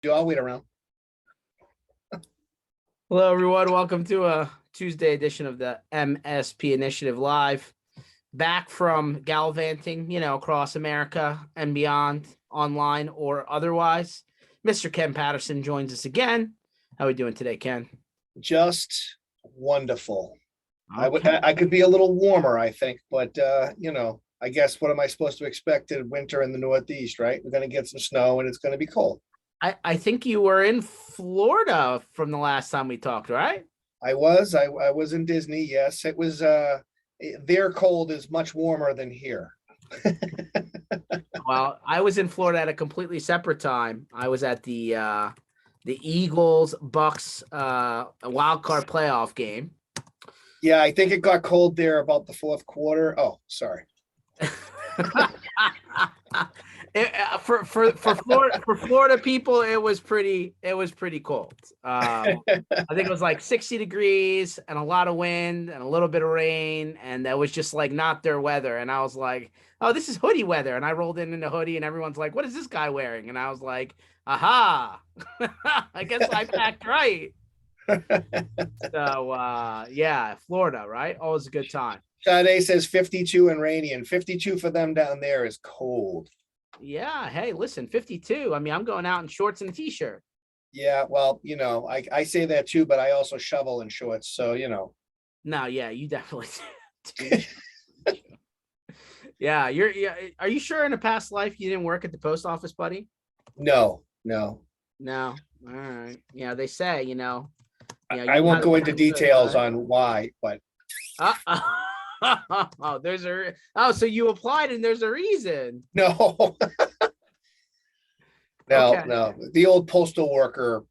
I'll wait around. Hello, everyone. Welcome to a Tuesday edition of the MSP Initiative Live. Back from gallivanting, across America and beyond, online or otherwise. Mr. Ken Patterson joins us again. How are we doing today, Ken? Just wonderful. Okay. I could be a little warmer, I think, but I guess what am I supposed to expect in winter in the Northeast, right? We're going to get some snow and it's going to be cold. I think you were in Florida from the last time we talked, right? I was in Disney. Yes, it was. Their cold is much warmer than here. Well, I was in Florida at a completely separate time. I was at the Eagles Bucks wild card playoff game. Yeah, I think it got cold there about the fourth quarter. Oh, sorry. For Florida people, it was pretty cold. I think it was like 60 degrees and a lot of wind and a little bit of rain, and that was just like not their weather. And I was like, oh, this is hoodie weather. And I rolled in a hoodie, and everyone's like, what is this guy wearing? And I was like, aha, I guess I packed right. So yeah, Florida, right? Always a good time. Sade says 52 and rainy, and 52 for them down there is cold. Yeah. Hey, listen, 52. I mean, I'm going out in shorts and a t-shirt. Yeah, well, I say that too, but I also shovel in shorts, so No, yeah, you definitely do. Yeah, are you sure in a past life you didn't work at the post office, buddy? No. No. All right. Yeah, they say, I won't go into details on why, but so you applied and there's a reason. no. Okay. No. The old postal worker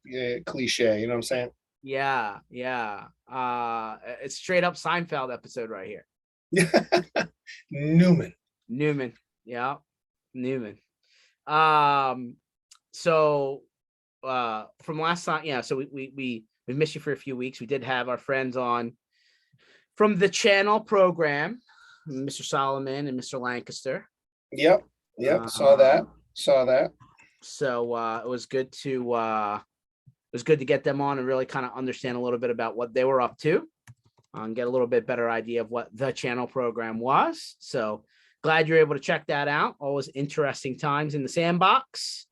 cliche, you know what I'm saying? Yeah. It's straight up Seinfeld episode right here. Newman. Yeah. Newman. So from last time, yeah, so we missed you for a few weeks. We did have our friends on from the channel program, Mr. Solomon and Mr. Lancaster. Yep. Saw that. So it was good to get them on and really kind of understand a little bit about what they were up to, and get a little bit better idea of what the channel program was. So glad you're able to check that out. Always interesting times in the sandbox.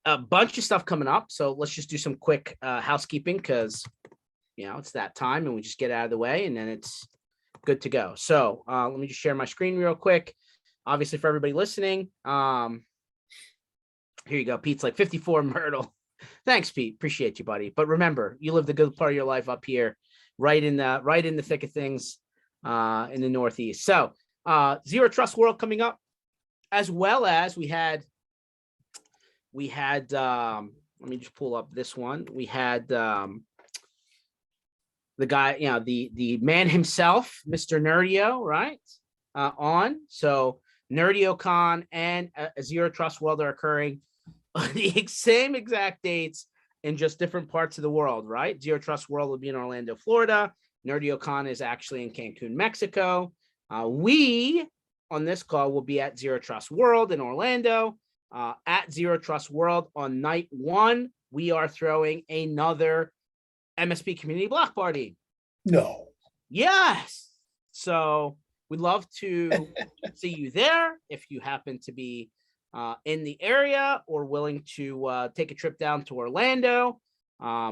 A bunch of stuff coming up. So let's just do some quick housekeeping, because it's that time and we just get out of the way and then it's good to go. So let me just share my screen real quick. Obviously, for everybody listening, here you go. Pete's like 54 Myrtle. Thanks, Pete. Appreciate you, buddy. But remember, you live the good part of your life up here, right in the thick of things in the Northeast. So Zero Trust World coming up, as well as we had let me just pull up this one. We had the guy, the man himself, Mr. Nerdio, right? On. So NerdioCon and Zero Trust World are occurring on the same exact dates in just different parts of the world, right? Zero Trust World will be in Orlando, Florida. NerdioCon is actually in Cancun, Mexico. We on this call will be at Zero Trust World in Orlando. At Zero Trust World on night one, we are throwing another MSP community block party. No. Yes. So we'd love to see you there if you happen to be in the area or willing to take a trip down to Orlando.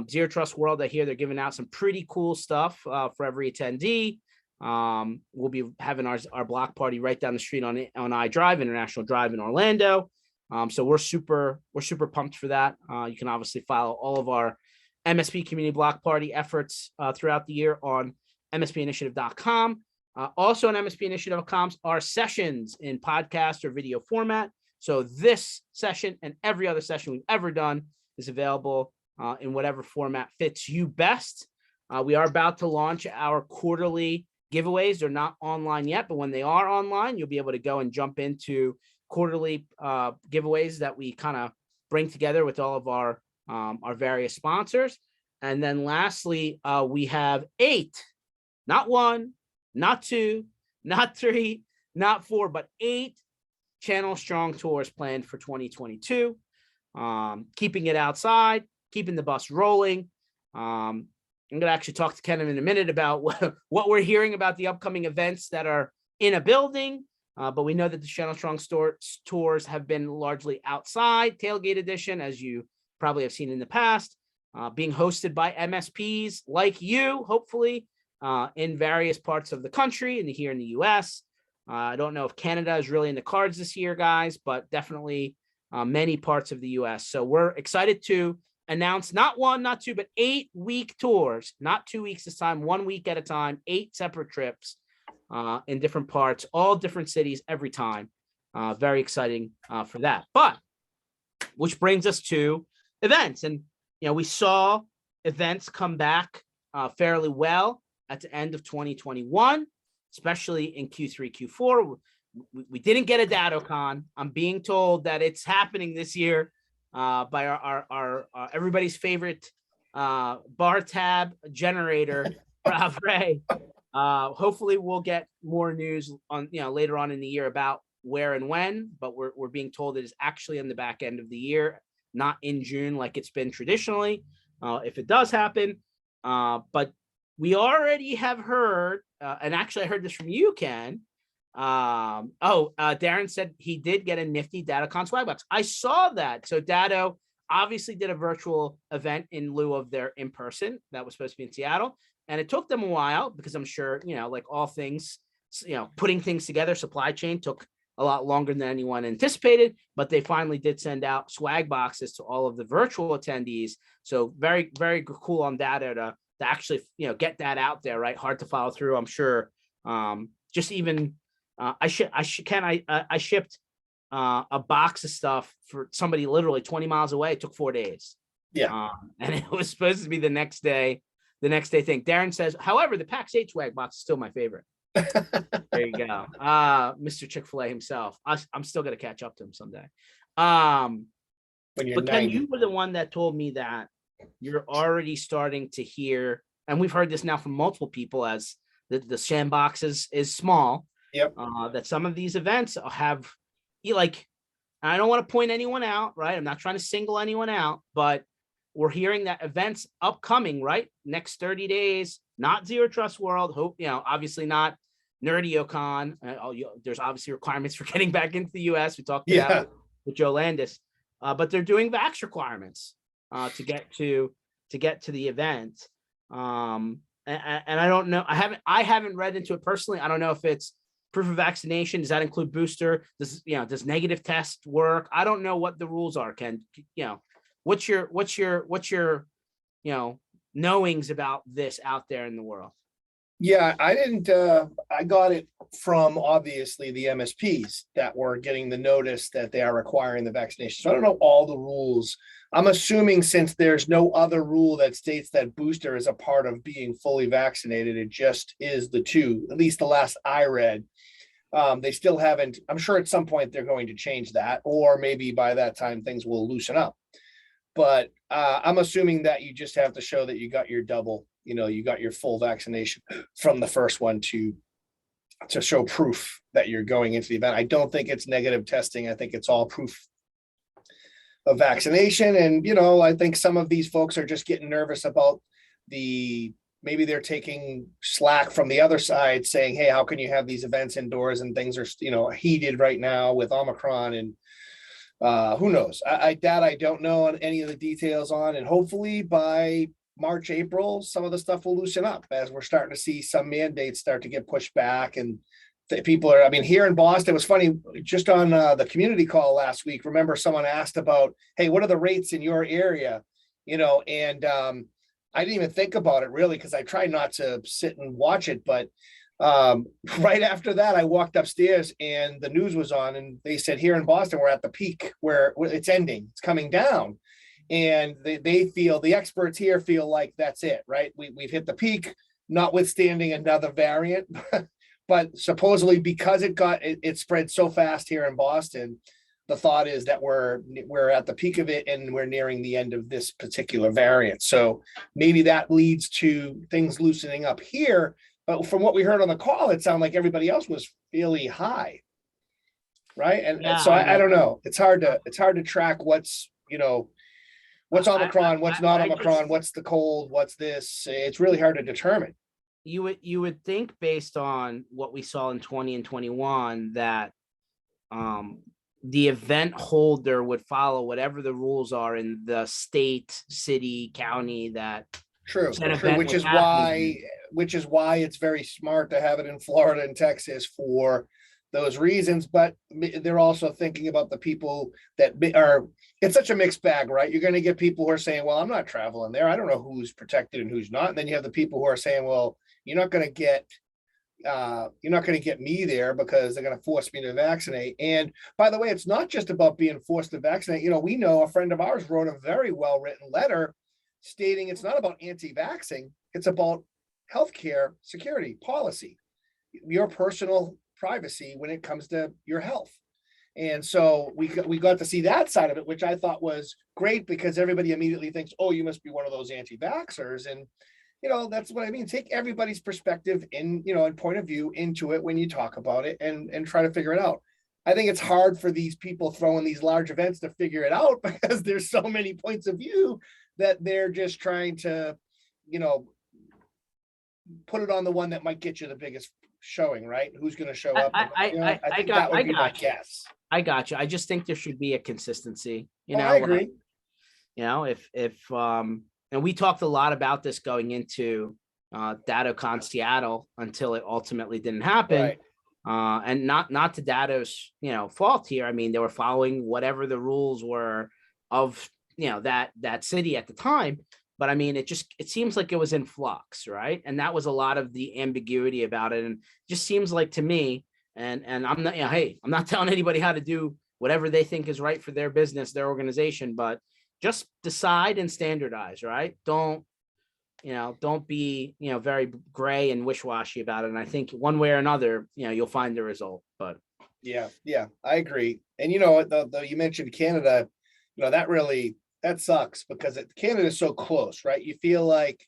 Zero Trust World, I hear they're giving out some pretty cool stuff for every attendee. We'll be having our block party right down the street on iDrive, International Drive in Orlando. So we're super pumped for that. You can obviously follow all of our MSP community block party efforts throughout the year on mspinitiative.com. Also on mspinitiative.com are sessions in podcast or video format. So this session and every other session we've ever done is available in whatever format fits you best. We are about to launch our quarterly giveaways. They're not online yet, but when they are online, you'll be able to go and jump into quarterly giveaways that we kind of bring together with all of our various sponsors. And then lastly, we have 8, not 1, not 2, not 3, not 4, but 8 Channel Strong tours planned for 2022. Keeping it outside, keeping the bus rolling. I'm going to actually talk to Ken in a minute about what we're hearing about the upcoming events that are in a building. But we know that the Channel Strong tours have been largely outside, tailgate edition, as you probably have seen in the past, being hosted by MSPs like you, hopefully, in various parts of the country and here in the US. I don't know if Canada is really in the cards this year, guys, but definitely many parts of the US. So we're excited to announce not 1, not 2, but 8-week tours, not 2 weeks this time, 1 week at a time, 8 separate trips in different parts, all different cities every time. Very exciting for that. But which brings us to events. And, we saw events come back fairly well at the end of 2021, especially in Q3, Q4. We didn't get a DattoCon. I'm being told that it's happening this year by our everybody's favorite bar tab generator, Ray. Hopefully we'll get more news on later on in the year about where and when, but we're being told it is actually on the back end of the year, not in June like it's been traditionally, if it does happen. But we already have heard, and actually I heard this from you, Ken. Darren said he did get a nifty DattoCon swag box. I saw that. So Datto obviously did a virtual event in lieu of their in-person that was supposed to be in Seattle. And it took them a while because I'm sure, like all things, putting things together, supply chain took a lot longer than anyone anticipated, but they finally did send out swag boxes to all of the virtual attendees. So very, very cool on Datto to actually, get that out there, right? Hard to follow through, I'm sure. Just even, I shipped a box of stuff for somebody literally 20 miles away. It took 4 days. Yeah. And it was supposed to be the next day thing. Darren says, however, the PAX8 swag box is still my favorite. There you go. Mr. Chick-fil-A himself. I'm still going to catch up to him someday. When you're but Ken, 90. you were the one that told me that you're already starting to hear, and we've heard this now from multiple people as the sandbox is small. Yep. That some of these events have, I don't want to point anyone out, right? I'm not trying to single anyone out, but we're hearing that events upcoming, right? Next 30 days, not Zero Trust World, hope, obviously not NerdioCon. There's obviously requirements for getting back into the US. We talked about with Joe Landis, but they're doing vax requirements to get to the event. And I don't know, I haven't read into it personally. I don't know if it's proof of vaccination. Does that include booster? Does negative test work? I don't know what the rules are, Ken. What's your knowings about this out there in the world? Yeah, I didn't, I got it from obviously the MSPs that were getting the notice that they are requiring the vaccination. So I don't know all the rules. I'm assuming since there's no other rule that states that booster is a part of being fully vaccinated, it just is the two, at least the last I read. They still haven't, I'm sure at some point they're going to change that, or maybe by that time things will loosen up. But I'm assuming that you just have to show that you got your double, you got your full vaccination from the first one to show proof that you're going into the event. I don't think it's negative testing. I think it's all proof of vaccination. And, I think some of these folks are just getting nervous about maybe they're taking slack from the other side saying, hey, how can you have these events indoors and things are, heated right now with Omicron and who knows? I don't know any of the details on, and hopefully by March, April, some of the stuff will loosen up as we're starting to see some mandates start to get pushed back. And people are, here in Boston, it was funny, just on the community call last week, remember someone asked about, hey, what are the rates in your area? And I didn't even think about it really, because I try not to sit and watch it, but right after that, I walked upstairs and the news was on and they said here in Boston, we're at the peak where it's ending, it's coming down. And they feel, the experts here feel like that's it, right? We've hit the peak, notwithstanding another variant, but supposedly because it spread so fast here in Boston, the thought is that we're at the peak of it and we're nearing the end of this particular variant. So maybe that leads to things loosening up here. But from what we heard on the call, it sounded like everybody else was fairly high. right? And Yeah, so I I mean, don't know. It's hard to track what's, what's Omicron, what's not I Omicron, just what's the cold, what's this. It's really hard to determine. you would think based on what we saw in 20 and 21 that um the event holder would follow whatever the rules are in the state, city, county that True, said true, event was happening in. which is why it's very smart to have it in Florida and Texas for those reasons. But they're also thinking about the people that are, it's such a mixed bag, right? You're going to get people who are saying, well, I'm not traveling there. I don't know who's protected and who's not. And then you have the people who are saying, well, you're not going to get me there because they're going to force me to vaccinate. And by the way, it's not just about being forced to vaccinate. We know a friend of ours wrote a very well written letter stating it's not about anti-vaxxing, it's about healthcare security policy, your personal privacy when it comes to your health. And so we got to see that side of it, which I thought was great because everybody immediately thinks, oh, you must be one of those anti-vaxxers. And that's what I mean. Take everybody's perspective and point of view into it when you talk about it and try to figure it out. I think it's hard for these people throwing these large events to figure it out because there's so many points of view that they're just trying to, put it on the one that might get you the biggest showing, right? Who's going to show up? I think that would be my guess. I got you. I just think there should be a consistency. I agree. If and we talked a lot about this going into DattoCon Seattle until it ultimately didn't happen. Right. And not to Datto's fault here. I mean, they were following whatever the rules were of that city at the time. But I mean, it seems like it was in flux, right? And that was a lot of the ambiguity about it. And it just seems like to me, and I'm not, hey, I'm not telling anybody how to do whatever they think is right for their business, their organization, but just decide and standardize, right? Don't be, very gray and wish-washy about it. And I think one way or another, you'll find the result. But yeah, I agree. And you mentioned Canada, that sucks because Canada is so close, right? You feel like,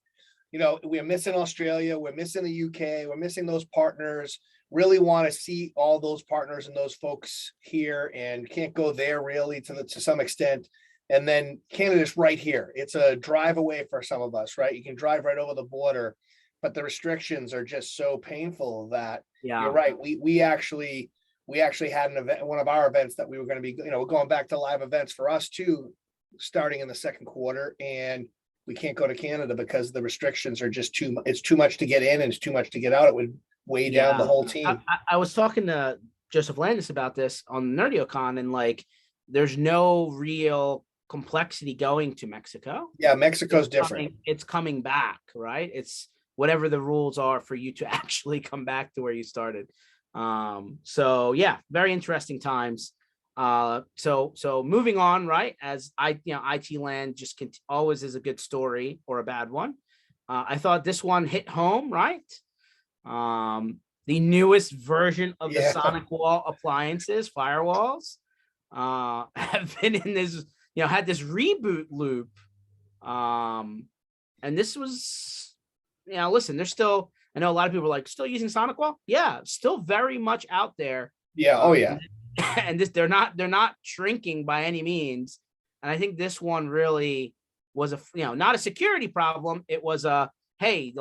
we're missing Australia, we're missing the UK, we're missing those partners. Really want to see all those partners and those folks here, and can't go there really to some extent. And then Canada's right here. It's a drive away for some of us, right? You can drive right over the border, but the restrictions are just so painful that you're right. We actually had an event, one of our events that we were going to be, we're going back to live events for us too, starting in the second quarter, and we can't go to Canada because the restrictions are just it's too much to get in and it's too much to get out. It would weigh down the whole team. I was talking to Joseph Landis about this on NerdioCon, and there's no real complexity going to Mexico. Yeah, Mexico's different. It's coming back, right? It's whatever the rules are for you to actually come back to where you started. So yeah, very interesting times. So moving on, right? As IT land just always is a good story or a bad one. I thought this one hit home, right? The newest version of the Sonicwall appliances, firewalls, have been in this, had this reboot loop. And this was, listen, there's still, I know a lot of people are still using Sonicwall. Yeah, still very much out there. Yeah. Oh yeah. And they're not shrinking by any means. And I think this one really was not a security problem. It was hey,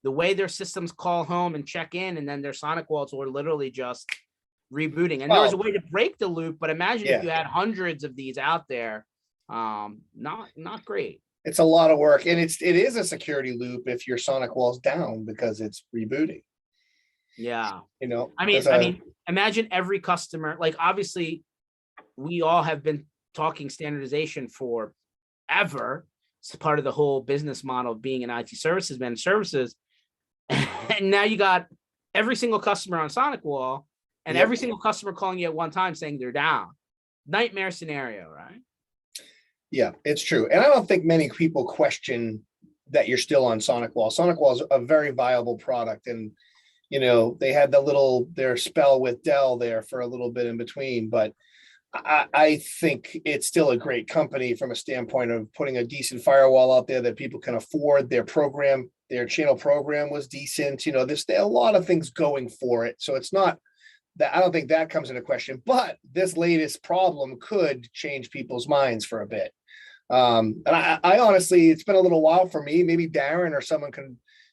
the way their systems call home and check in, and then their Sonicwalls were literally just rebooting. And there was a way to break the loop, but imagine if you had hundreds of these out there. Not great. It's a lot of work, and it is a security loop if your Sonicwall's down because it's rebooting. Yeah. I mean, imagine every customer, obviously we all have been talking standardization for ever. It's part of the whole business model of being an IT services, managed services. And now you got every single customer on Sonicwall and every single customer calling you at one time saying they're down. Nightmare scenario, right? Yeah, it's true. And I don't think many people question that you're still on Sonicwall. Sonicwall is a very viable product, and they had their spell with Dell there for a little bit in between, but I think it's still a great company from a standpoint of putting a decent firewall out there that people can afford. Their channel program was decent. There's a lot of things going for it. So it's not that I don't think that comes into question, but this latest problem could change people's minds for a bit. And I honestly, it's been a little while for me, maybe Darren or someone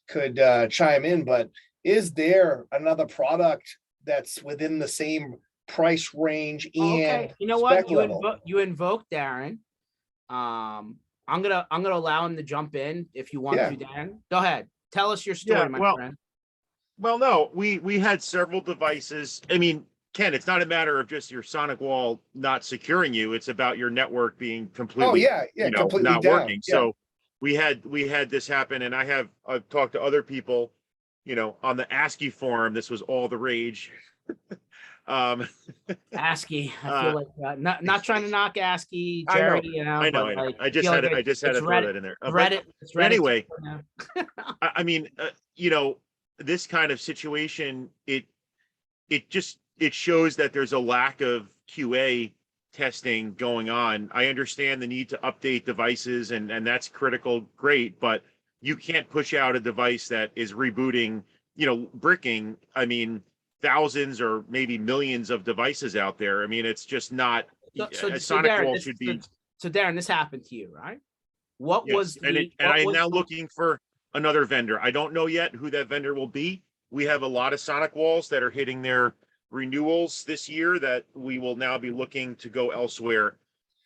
could chime in, but is there another product that's within the same price range Oh, and okay, you know what? spec level? You invoked Darren. I'm gonna allow him to jump in if you want Yeah. to, Darren. Go ahead. Tell us your story, Yeah, my well, friend. Well, no, we had several devices. I mean, Ken, it's not a matter of just your Sonicwall not securing you. It's about your network being Oh, completely, yeah, completely not down. working. Yeah. So we had this happen, and I've talked to other people, on the ASCII forum. This was all the rage. ASCII. I feel like not trying to knock ASCII, I know, Jerry, I know. like I just feel had like I just had it's to throw Reddit, that in there. it's Reddit, it's But Reddit. anyway, Yeah. I mean, this kind of situation, it shows that there's a lack of QA testing going on. I understand the need to update devices, and that's critical, great, but you can't push out a device that is rebooting, bricking. I mean, thousands or maybe millions of devices out there. I mean, it's just not. So Sonicwall Darren, should be. So Darren, this happened to you, right? What Yes, was and the? I am now the- looking for another vendor. I don't know yet who that vendor will be. We have a lot of Sonicwalls that are hitting their renewals this year that we will now be looking to go elsewhere.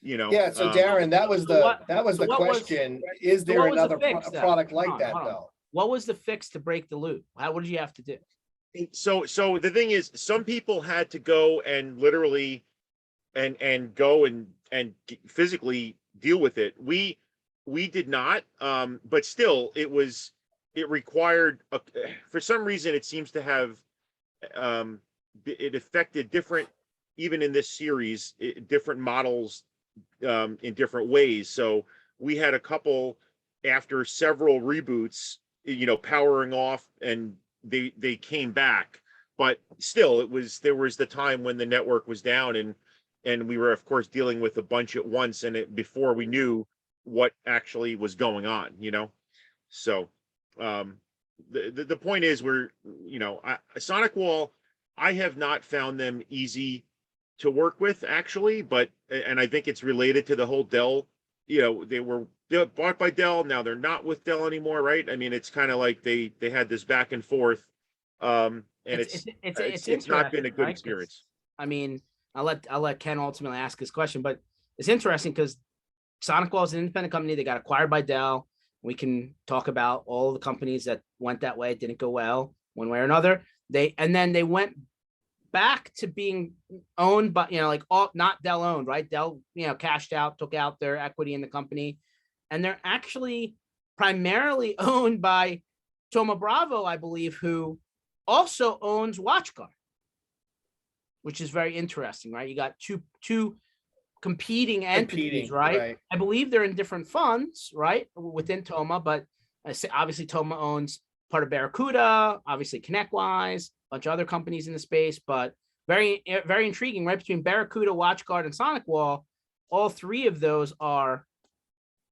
Yeah, so Darren, that was the question. Is there what was the another fix, though? product like Hold on, that hold on. though? What was the fix to break the loop? What did you have to do? So the thing is, some people had to go and literally and go and physically deal with it. We did not, but still, it required for some reason it seems to have it affected different, even in this series, different models in different ways. So we had a couple after several reboots, powering off, and they came back, but still there was the time when the network was down, and we were of course dealing with a bunch at once, and before we knew what actually was going on. So the point is, Sonicwall, I have not found them easy to work with, actually, and I think it's related to the whole Dell. They were bought by Dell, now they're not with Dell anymore, right? I mean, it's kind of like they had this back and forth, and it's not been a good experience. I mean, I'll let Ken ultimately ask his question, but it's interesting because Sonicwall is an independent company. They got acquired by Dell. We can talk about all the companies that went that way. It didn't go well one way or another. Then they went back to being owned by, not Dell owned, right? Dell, cashed out, took out their equity in the company, and they're actually primarily owned by Thoma Bravo, I believe, who also owns WatchGuard, which is very interesting, right? You got two competing entities, right? I believe they're in different funds, right, within Thoma, but obviously Thoma owns part of Barracuda, obviously ConnectWise, a bunch of other companies in the space, but very, very intriguing, right? Between Barracuda, WatchGuard, and Sonicwall, all three of those are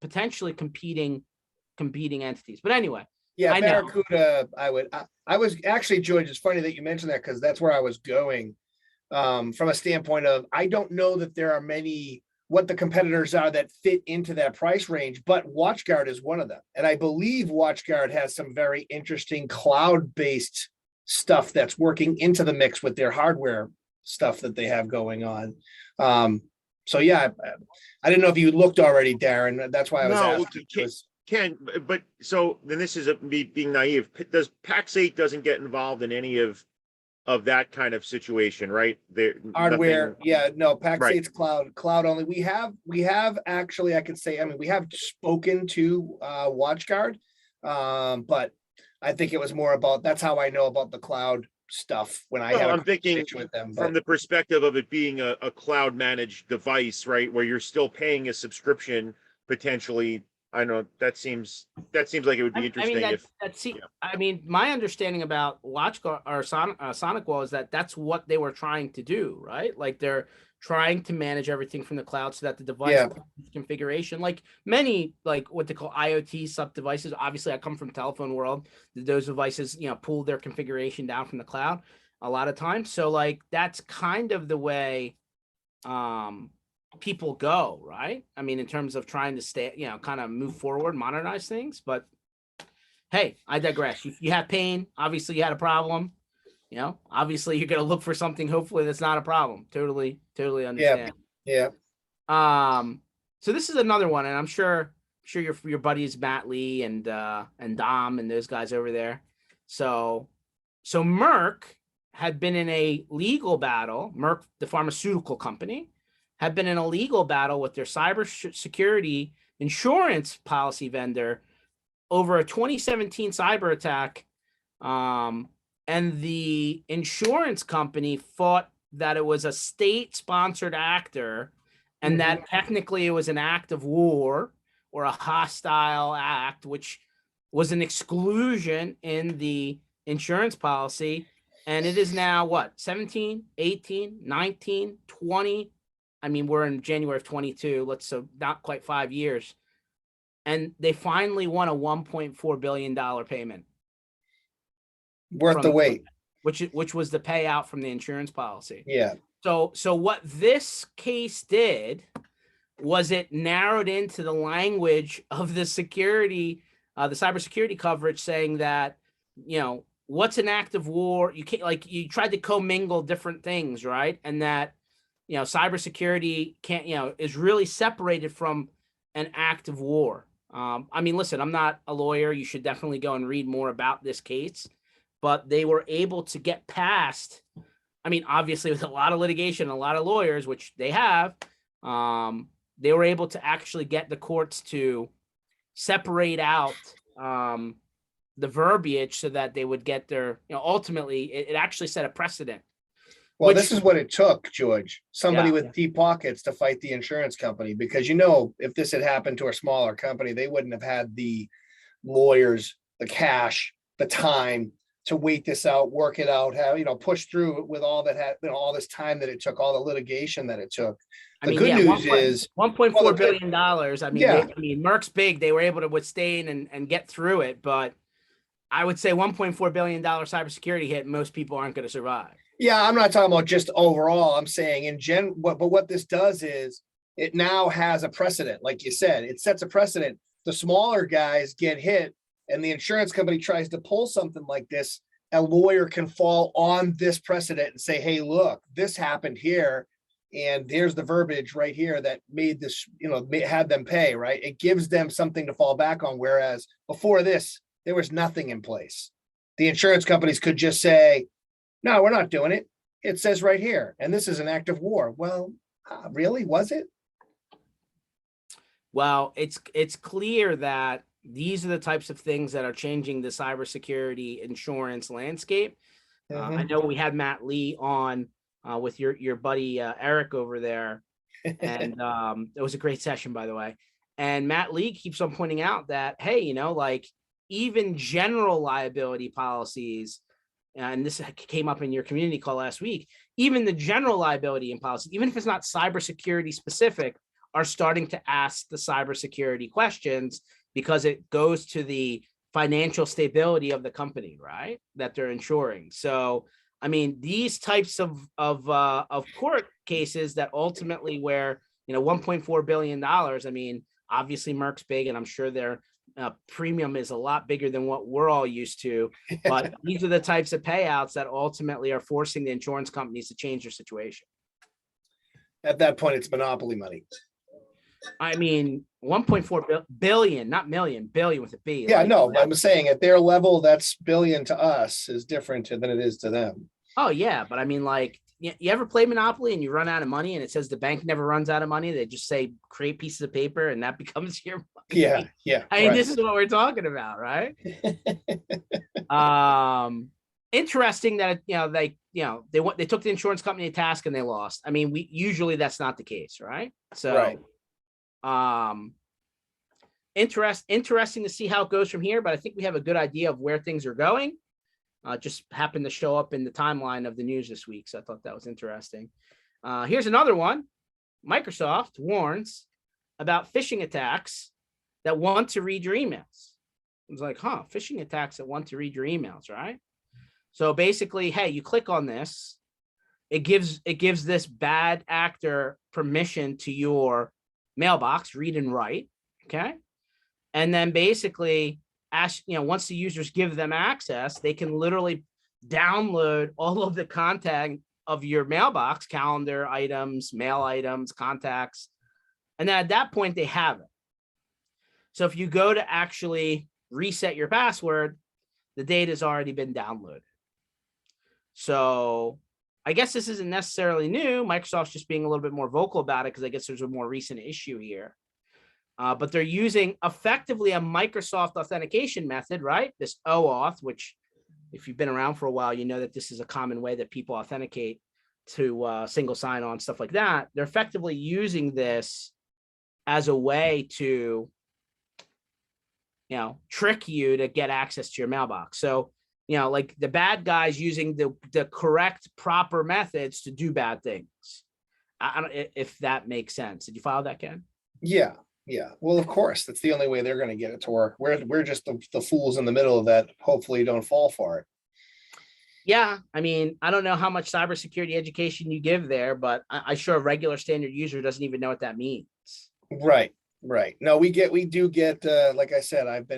potentially competing entities. But anyway, yeah, Barracuda, I was actually, George, it's funny that you mentioned that because that's where I was going. From a standpoint of, I don't know that there are many, what the competitors are that fit into that price range, but WatchGuard is one of them. And I believe WatchGuard has some very interesting cloud-based stuff that's working into the mix with their hardware stuff that they have going on. So yeah, I didn't know if you looked already, Darren. That's why I was asking. Ken, but so then this is me being naive. Does PAX8 doesn't get involved in any of that kind of situation, right? Hardware, yeah, no, PAX8's cloud only. We have actually, I could say, I mean, we have spoken to WatchGuard, but I think it was more about, that's how I know about the cloud stuff when I had I'm thinking with them. From the perspective of it being a cloud managed device, right, where you're still paying a subscription potentially. I know that seems like it would be interesting. I mean, my understanding about WatchGuard or Sonicwall is that that's what they were trying to do, right? Like they're trying to manage everything from the cloud so that the device configuration, like many, like what they call IoT sub devices. Obviously, I come from telephone world. Those devices, pull their configuration down from the cloud. a lot of times. So like that's kind of the way people go, right? I mean, in terms of trying to stay, kind of move forward, modernize things. But hey, I digress. You have pain. Obviously, you had a problem. Obviously, you're going to look for something. Hopefully, that's not a problem. Totally understand. Yeah. So this is another one, and I'm sure your buddies Matt Lee and Dom and those guys over there. So Merck had been in a legal battle. Merck, the pharmaceutical company, had been in a legal battle with their cybersecurity insurance policy vendor over a 2017 cyber attack. And the insurance company thought that it was a state-sponsored actor and that technically it was an act of war or a hostile act, which was an exclusion in the insurance policy. And it is now what, 17, 18, 19, 20? I mean, we're in January of 22. So not quite 5 years. And they finally won a $1.4 billion payment. Worth the wait. Which was the payout from the insurance policy. Yeah. So what this case did was it narrowed into the language of the security, the cybersecurity coverage, saying that, what's an act of war? You can't, like, you tried to commingle different things, right? And that, cybersecurity can't, is really separated from an act of war. I mean, listen, I'm not a lawyer. You should definitely go and read more about this case. But they were able to get past, I mean, obviously with a lot of litigation, a lot of lawyers, which they have, they were able to actually get the courts to separate out the verbiage so that they would get their, ultimately, it actually set a precedent. Well, this is what it took, George. Somebody with deep pockets to fight the insurance company, because, if this had happened to a smaller company, they wouldn't have had the lawyers, the cash, the time to wait this out, work it out, have, push through it with all that had, all this time that it took, all the litigation that it took. The good news is $1.4 billion. I mean, Merck's big. They were able to withstand and get through it. But I would say $1.4 billion cybersecurity hit, most people aren't going to survive. Yeah, I'm not talking about just overall. I'm saying in general, but what this does is it now has a precedent. Like you said, it sets a precedent. The smaller guys get hit, and the insurance company tries to pull something like this, a lawyer can fall on this precedent and say, hey, look, this happened here. And there's the verbiage right here that made this, had them pay, right? It gives them something to fall back on. Whereas before this, there was nothing in place. The insurance companies could just say, no, we're not doing it. It says right here, and this is an act of war. Well, really? Was it? Well, it's clear that these are the types of things that are changing the cybersecurity insurance landscape. I know we had Matt Lee on with your buddy Eric over there, and it was a great session, by the way. And Matt Lee keeps on pointing out that, hey, like even general liability policies, and this came up in your community call last week, even the general liability and policy, even if it's not cybersecurity specific, are starting to ask the cybersecurity questions, because it goes to the financial stability of the company, right, that they're insuring. So, I mean, these types of court cases that ultimately where, $1.4 billion, I mean, obviously Merck's big, and I'm sure their premium is a lot bigger than what we're all used to. But these are the types of payouts that ultimately are forcing the insurance companies to change their situation. At that point, it's monopoly money. I mean, 1.4 billion, not million, billion with a B. Yeah, no, I'm saying at their level, that's billion to us is different than it is to them. Oh, yeah. But I mean, like, you ever play Monopoly and you run out of money and it says the bank never runs out of money? They just say create pieces of paper and that becomes your money. Yeah. I mean, this is what we're talking about, right? Interesting that, they took the insurance company to task and they lost. I mean, usually that's not the case, right? So, interesting to see how it goes from here, but I think we have a good idea of where things are going. Just happened to show up in the timeline of the news this week, so I thought that was interesting. Here's another one. Microsoft warns about phishing attacks that want to read your emails. I was like, phishing attacks that want to read your emails, right? So basically, hey, you click on this, it gives this bad actor permission to your mailbox, read and write. Okay. And then basically once the users give them access, they can literally download all of the content of your mailbox, calendar items, mail items, contacts. And then at that point, they have it. So if you go to actually reset your password, the data has already been downloaded. So I guess this isn't necessarily new. Microsoft's just being a little bit more vocal about it because I guess there's a more recent issue here. But they're using effectively a Microsoft authentication method, right? This OAuth, which if you've been around for a while, you know that this is a common way that people authenticate to single sign-on, stuff like that. They're effectively using this as a way to, trick you to get access to your mailbox. So, like the bad guys using the correct, proper methods to do bad things. I don't, if that makes sense. Did you follow that, Ken? Yeah. Yeah. Well, of course, that's the only way they're going to get it to work. We're just the fools in the middle of that. Hopefully don't fall for it. Yeah. I mean, I don't know how much cybersecurity education you give there, but I'm sure a regular standard user doesn't even know what that means. Right. Right. No, we do get, like I said, I've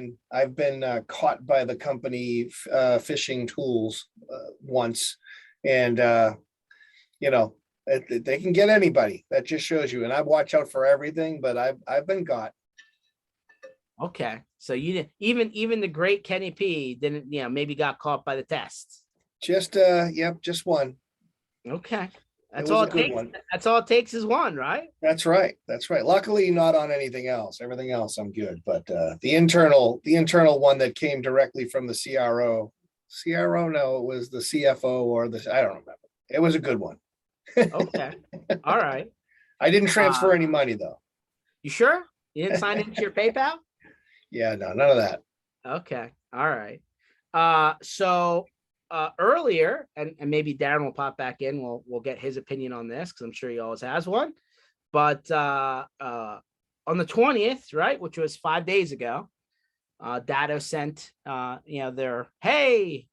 been caught by the company phishing tools once, and they can get anybody. That just shows you. And I watch out for everything, but I've been got. Okay, so you even the great Kenny P didn't, maybe got caught by the tests. Just just one. Okay. That's It was all a it good takes. one. That's all it takes is one, right? That's right. That's right. Luckily, not on anything else. Everything else, I'm good. But the internal one that came directly from the CRO. No, it was the CFO or I don't remember. It was a good one. Okay. All right. I didn't transfer any money though. You sure? You didn't sign into your PayPal? Yeah, no, none of that. Okay. All right. So earlier, and maybe Darren will pop back in. We'll get his opinion on this because I'm sure he always has one. But on the 20th, right, which was 5 days ago, Datto sent their, hey,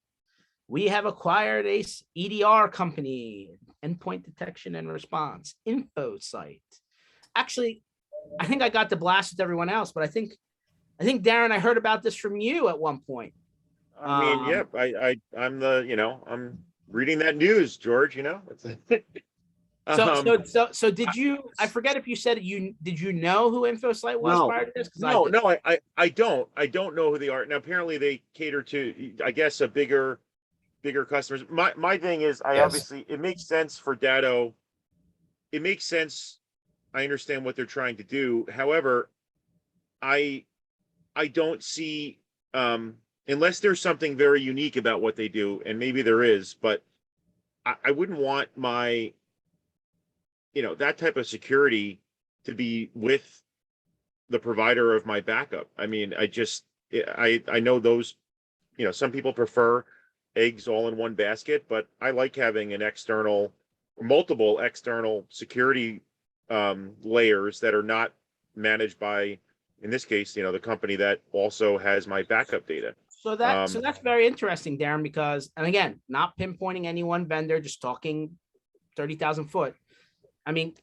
we have acquired a EDR company, endpoint detection and response info site. Actually, I think I got to blast with everyone else, but I think Darren, I heard about this from you at one point. I mean, yep. I'm I'm reading that news, George. So did you? I forget if you said did you know who InfoSight was prior to this? No, I don't know who they are. Now apparently they cater to, I guess, a bigger customers. My thing is, obviously it makes sense for Datto. It makes sense. I understand what they're trying to do. However, I don't see, unless there's something very unique about what they do, and maybe there is, but I wouldn't want my, that type of security to be with the provider of my backup. I mean, I know those, some people prefer eggs all in one basket, but I like having multiple external security layers that are not managed by, in this case, the company that also has my backup data. So that's very interesting, Darren, because, and again, not pinpointing any one vendor, just talking 30,000 foot. I mean,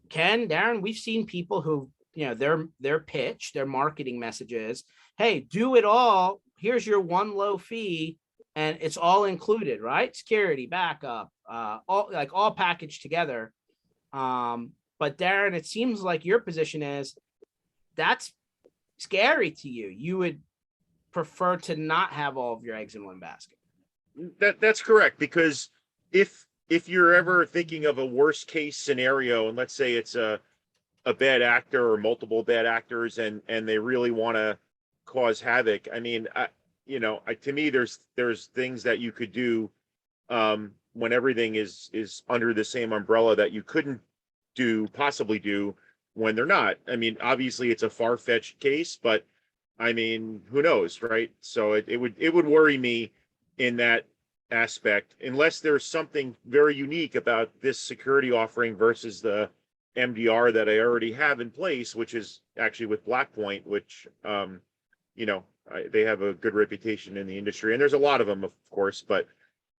Ken, Darren, we've seen people who, their pitch, their marketing messages, hey, do it all. Here's your one low fee, and it's all included, right? Security, backup, all packaged together. But Darren, it seems like your position is that's scary to you. You would prefer to not have all of your eggs in one basket. That's correct, because if you're ever thinking of a worst case scenario, and let's say it's a bad actor or multiple bad actors, and they really want to cause havoc. I mean, to me, there's things that you could do when everything is under the same umbrella that you couldn't possibly do when they're not. I mean, obviously it's a far-fetched case, but I mean, who knows, right? So it would worry me in that aspect, unless there's something very unique about this security offering versus the MDR that I already have in place, which is actually with Blackpoint, which they have a good reputation in the industry, and there's a lot of them, of course, but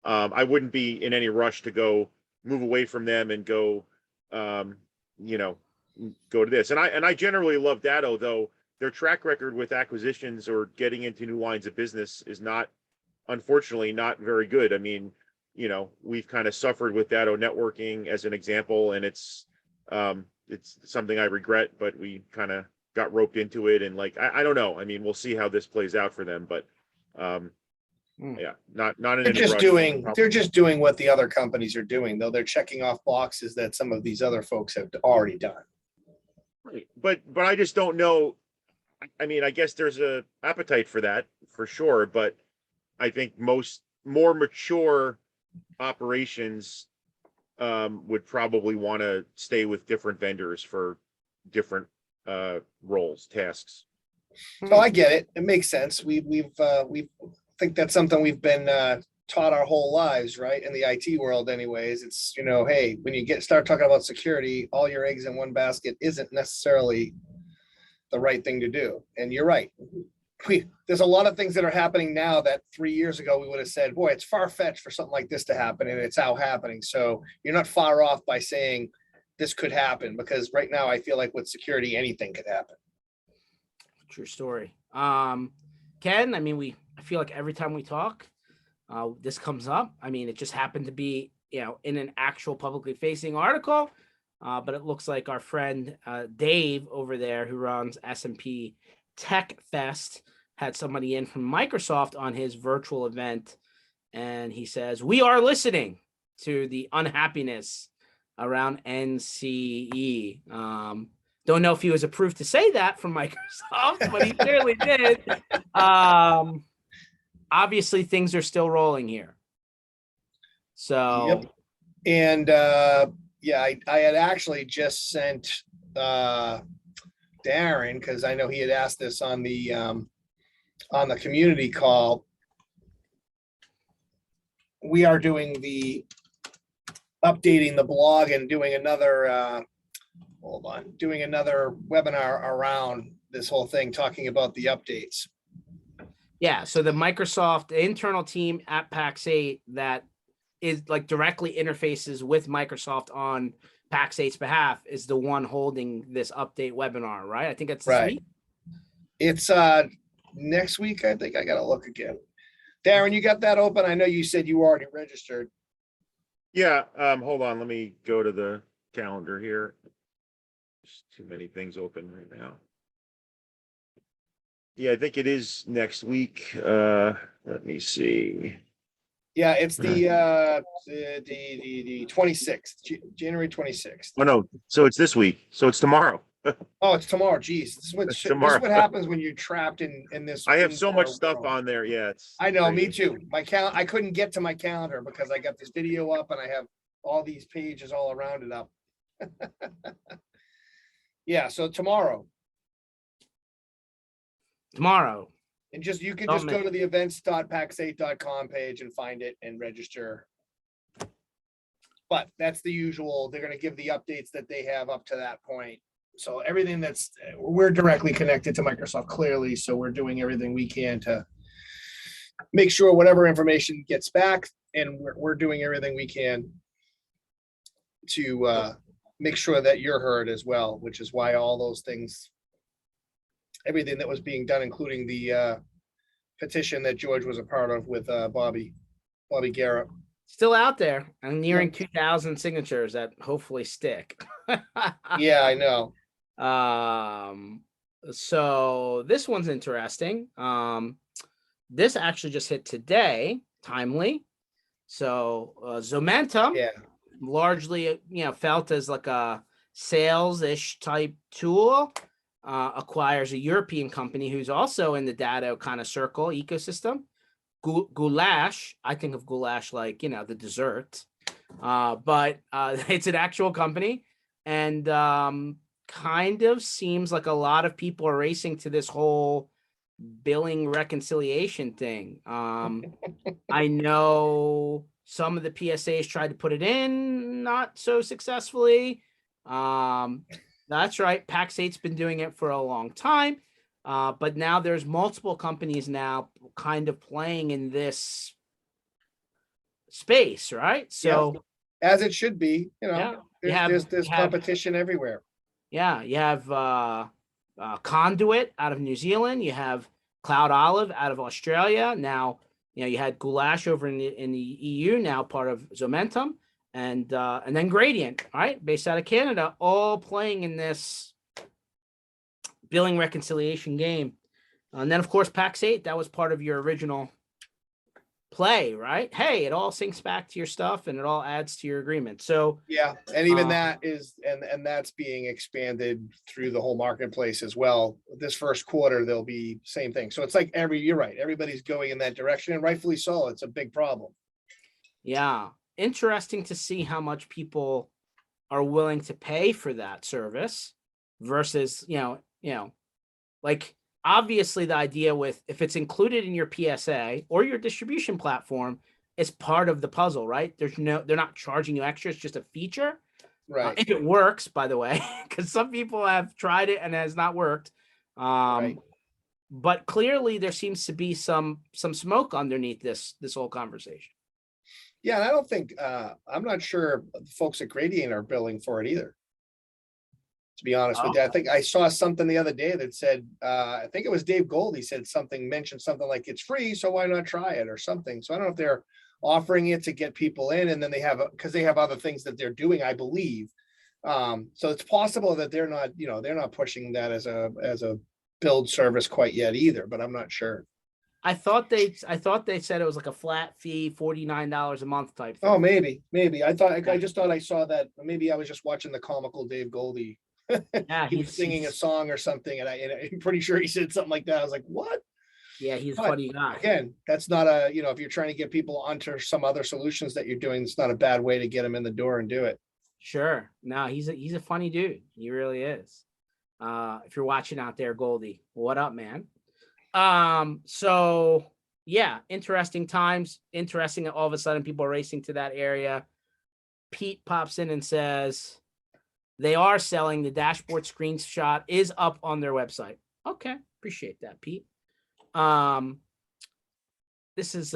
I wouldn't be in any rush to go move away from them and go, you know, go to this. And I generally love Datto, though their track record with acquisitions or getting into new lines of business is not, unfortunately, not very good. I mean, you know, we've kind of suffered with Datto networking as an example, and it's something I regret, but we kind of got roped into it. And like, I don't know. I mean, we'll see how this plays out for them, but yeah, not in They're any just rush. doing what the other companies are doing, though. They're checking off boxes that some of these other folks have already done. Right. But I just don't know. I mean, I guess there's a appetite for that for sure, but I think most more mature operations would probably want to stay with different vendors for different roles, tasks. Oh, I get it. It makes sense. We think that's something we've been taught our whole lives, right? In the IT world, anyways. It's, you know, hey, when you start talking about security, all your eggs in one basket isn't necessarily the right thing to do. And you're right. There's a lot of things that are happening now that 3 years ago we would have said, boy, it's far-fetched for something like this to happen, and it's now happening. So you're not far off by saying this could happen, because right now I feel like with security, anything could happen. True story. Ken, I mean, I feel like every time we talk, this comes up. I mean, it just happened to be, you know, in an actual publicly facing article, but it looks like our friend Dave over there, who runs S&P Tech Fest, had somebody in from Microsoft on his virtual event, and he says, "We are listening to the unhappiness around NCE." Don't know if he was approved to say that from Microsoft, but he clearly did. Obviously, things are still rolling here. So, yep. And yeah, I had actually just sent Darren, because I know he had asked this on the community call. We are doing updating the blog and doing another doing another webinar around this whole thing, talking about the updates. yeah, so the Microsoft internal team at PAX8 that is like directly interfaces with Microsoft on PAX8's behalf is the one holding this update webinar, right? I think it's this Right. week. It's next week. I think I gotta look again. Darren, you got that open? I know you said you already registered. Yeah. Hold on. Let me go to the calendar here. There's too many things open right now. Yeah, I think it is next week. Let me see. Yeah, it's the 26th, January 26th. Oh no, so it's this week. So it's tomorrow. Oh, it's tomorrow. Geez, this is Tomorrow. what happens when you're trapped in this. I have so much stuff world. on there. Yeah, it's I know, me crazy. too. I couldn't get to my calendar because I got this video up and I have all these pages all around it up. Yeah, so tomorrow. And you can just go to the events.pax8.com page and find it and register. But that's the usual. They're going to give the updates that they have up to that point. So everything we're directly connected to Microsoft, clearly. So we're doing everything we can to make sure whatever information gets back, and we're doing everything we can to make sure that you're heard as well, which is why all those things, everything that was being done, including the petition that George was a part of with Bobby Garrett. Still out there. I'm nearing 2,000 signatures that hopefully stick. Yeah, I know. So this one's interesting. This actually just hit today, timely. So Zomentum, Yeah. largely, felt as like a sales-ish type tool, acquires a European company who's also in the Datto kind of circle ecosystem. Goulash, I think of goulash like, the dessert, but it's an actual company, and kind of seems like a lot of people are racing to this whole billing reconciliation thing. I know some of the PSAs tried to put it in, not so successfully. That's right. PAX8's been doing it for a long time. But now there's multiple companies now kind of playing in this space, right? So As it should be, yeah, there's competition everywhere. Yeah, you have Conduit out of New Zealand. You have Cloud Olive out of Australia. Now, you had Goulash over in the EU, now part of Zomentum, and then Gradient, right, based out of Canada, all playing in this billing reconciliation game. And then, of course, PAX8, that was part of your original play, right? Hey, it all syncs back to your stuff and it all adds to your agreement. So yeah, and even that is and that's being expanded through the whole marketplace as well. This first quarter there'll be same thing. So it's like you're right, everybody's going in that direction, and rightfully so. It's a big problem. Yeah, interesting to see how much people are willing to pay for that service versus like obviously the idea with if it's included in your PSA or your distribution platform, it's part of the puzzle, right? They're not charging you extra. It's just a feature. Right. If it works, by the way, because some people have tried it and it has not worked. Right. But clearly there seems to be some smoke underneath this whole conversation. Yeah, and I don't think I'm not sure the folks at Gradient are billing for it either. To be honest with you, I think I saw something the other day that said, I think it was Dave Goldie mentioned something like it's free, so why not try it or something. So I don't know if they're offering it to get people in, and then they have because they have other things that they're doing, I believe. So it's possible that they're not pushing that as a build service quite yet either, but I'm not sure. I thought they said it was like a flat fee, $49 a month type thing. Oh, maybe. I just thought I saw that. Maybe I was just watching the comical Dave Goldie. Yeah, he was singing a song or something, and I'm pretty sure he said something like that. I was like, what? Yeah, he's a funny guy. Again, that's not if you're trying to get people onto some other solutions that you're doing, it's not a bad way to get them in the door and do it. Sure. No, he's a funny dude. He really is. If you're watching out there, Goldie, what up, man? So yeah, interesting times. Interesting that all of a sudden people are racing to that area. Pete pops in and says they are selling the dashboard screenshot is up on their website. Okay, appreciate that, Pete. This is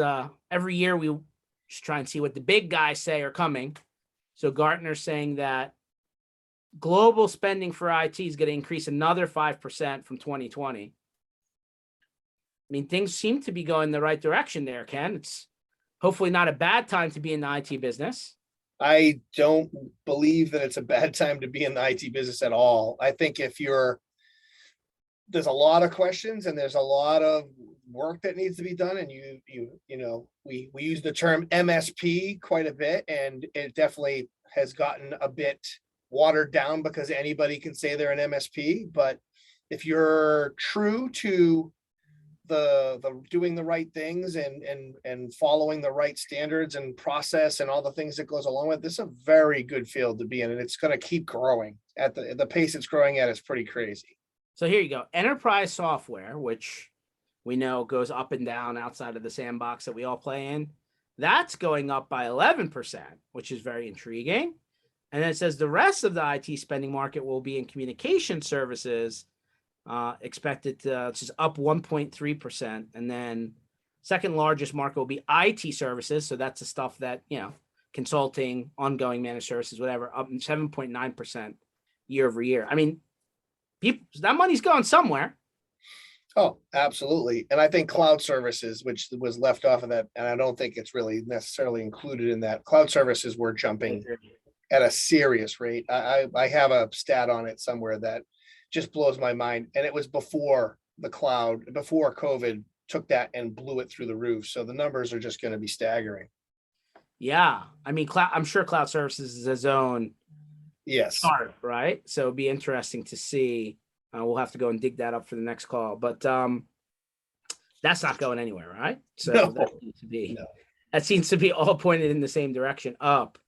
every year we just try and see what the big guys say are coming. So Gartner's saying that global spending for IT is going to increase another 5% from 2020. I mean, things seem to be going the right direction there, Ken. It's hopefully not a bad time to be in the IT business. I don't believe that it's a bad time to be in the IT business at all. I think there's a lot of questions and there's a lot of work that needs to be done. And we use the term MSP quite a bit, and it definitely has gotten a bit watered down because anybody can say they're an MSP. But if you're true to the doing the right things and following the right standards and process and all the things that goes along with this, is a very good field to be in, and it's going to keep growing at the pace it's growing at is pretty crazy. So here you go. Enterprise software, which we know goes up and down outside of the sandbox that we all play in, that's going up by 11%, which is very intriguing. And then it says the rest of the IT spending market will be in communication services, expected to just up 1.3%. And then second largest market will be IT services. So that's the stuff that, consulting, ongoing managed services, whatever, up 7.9% year over year. I mean, that money's going somewhere. Oh, absolutely. And I think cloud services, which was left off of that, and I don't think it's really necessarily included in that, cloud services were jumping at a serious rate. I have a stat on it somewhere that just blows my mind. And it was before COVID took that and blew it through the roof. So the numbers are just going to be staggering. Yeah. I mean, I'm sure cloud services is its own chart, right? So it'd be interesting to see. We'll have to go and dig that up for the next call, but that's not going anywhere, right? So that seems to be all pointed in the same direction, up.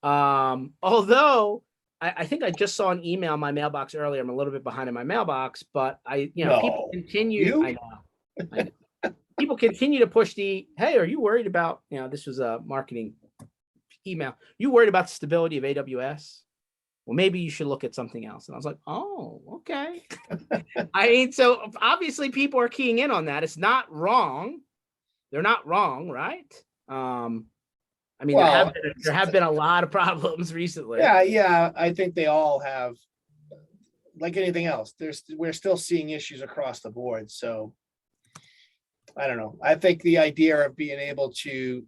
Although I think I just saw an email in my mailbox earlier. I'm a little bit behind in my mailbox, but people continue. I know. People continue to push hey, are you worried about, this was a marketing email. You worried about the stability of AWS? Well, maybe you should look at something else. And I was like, oh, okay. I mean, so obviously people are keying in on that. It's not wrong. They're not wrong, right? I mean, Well, there have been a lot of problems recently. yeah, I think they all have, like anything else, we're still seeing issues across the board, so. I don't know. I think the idea of being able to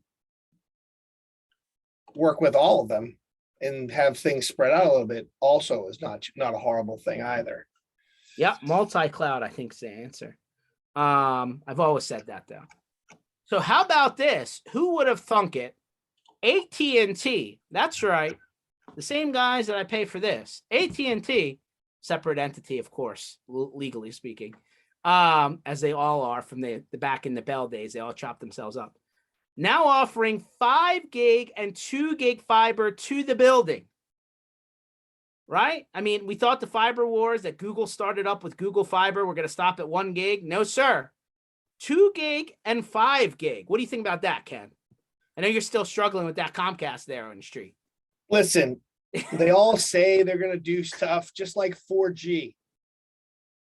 work with all of them and have things spread out a little bit also is not a horrible thing either. Yep, multi-cloud, I think is the answer. I've always said that though. So how about this? Who would have thunk it? AT&T, that's right. The same guys that I pay for this. AT&T, separate entity, of course, legally speaking, as they all are from the back in the Bell days. They all chopped themselves up. Now offering 5 gig and 2 gig fiber to the building. Right? I mean, we thought the fiber wars that Google started up with Google Fiber were going to stop at 1 gig. No, sir. 2 gig and 5 gig. What do you think about that, Ken? I know you're still struggling with that Comcast there on the street. Listen, they all say they're going to do stuff just like 4G,